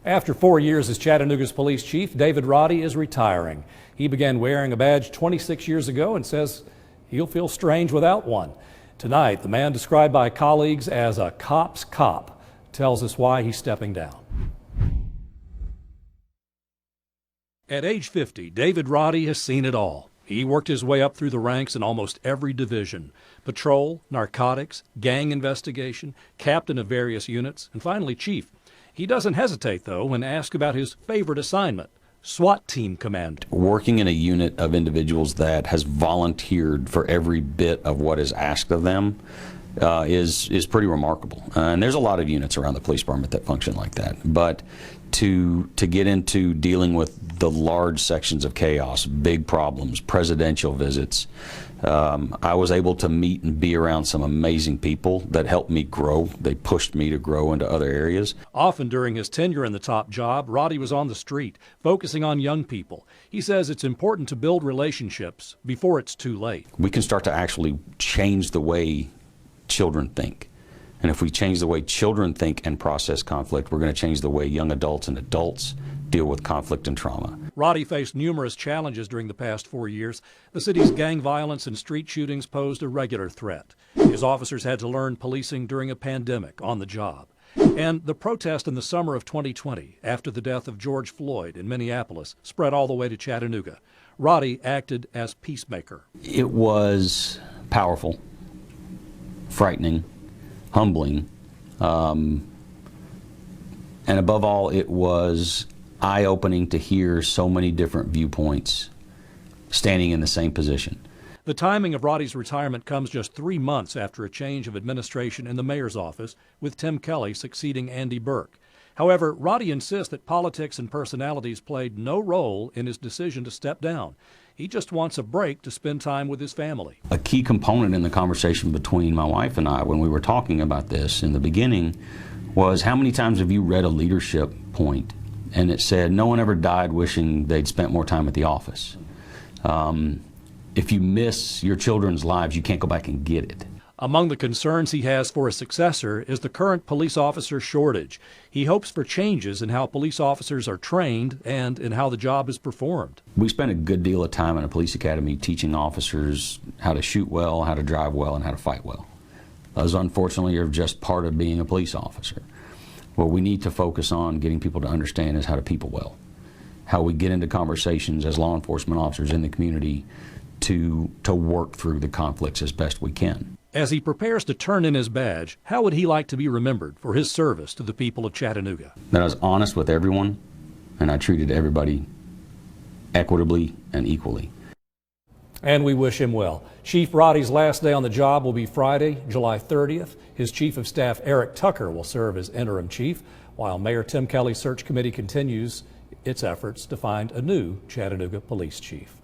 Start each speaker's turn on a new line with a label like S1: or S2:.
S1: After 4 years as Chattanooga's police chief, David Roddy is retiring. He began wearing a badge 26 years ago and says he'll feel strange without one. Tonight, the man described by colleagues as a cop's cop tells us why he's stepping down. At age 50, David Roddy has seen it all. He worked his way up through the ranks in almost every division: patrol, narcotics, gang investigation, captain of various units, and finally chief. He doesn't hesitate, though, when asked about his favorite assignment: SWAT team commander.
S2: Working in a unit of individuals that has volunteered for every bit of what is asked of them is pretty remarkable. And there's a lot of units around the police department that function like that. But to get into dealing with the large sections of chaos, big problems, presidential visits, I was able to meet and be around some amazing people that helped me grow. They pushed me to grow into other areas.
S1: Often during his tenure in the top job, Roddy was on the street, focusing on young people. He says it's important to build relationships before it's too late.
S2: We can start to actually change the way children think. And if we change the way children think and process conflict, we're going to change the way young adults and adults deal with conflict and trauma.
S1: Roddy faced numerous challenges during the past 4 years. The city's gang violence and street shootings posed a regular threat. His officers had to learn policing during a pandemic on the job. And the protest in the summer of 2020, after the death of George Floyd in Minneapolis, spread all the way to Chattanooga. Roddy acted as peacemaker.
S2: It was powerful, frightening, humbling, and above all, it was eye-opening to hear so many different viewpoints standing in the same position.
S1: The timing of Roddy's retirement comes just 3 months after a change of administration in the mayor's office, with Tim Kelly succeeding Andy Burke. However, Roddy insists that politics and personalities played no role in his decision to step down. He just wants a break to spend time with his family.
S2: A key component in the conversation between my wife and I when we were talking about this in the beginning was, how many times have you read a leadership point and it said no one ever died wishing they'd spent more time at the office? If you miss your children's lives, you can't go back and get it.
S1: Among the concerns he has for a successor is the current police officer shortage. He hopes for changes in how police officers are trained and in how the job is performed.
S2: We spent a good deal of time in a police academy teaching officers how to shoot well, how to drive well, and how to fight well. Those, unfortunately, are just part of being a police officer. What we need to focus on getting people to understand is how to people well, how we get into conversations as law enforcement officers in the community to work through the conflicts as best we can.
S1: As he prepares to turn in his badge, how would he like to be remembered for his service to the people of Chattanooga?
S2: That I was honest with everyone, and I treated everybody equitably and equally.
S1: And we wish him well. Chief Roddy's last day on the job will be Friday, July 30th. His Chief of Staff, Eric Tucker, will serve as interim chief, while Mayor Tim Kelly's search committee continues its efforts to find a new Chattanooga police chief.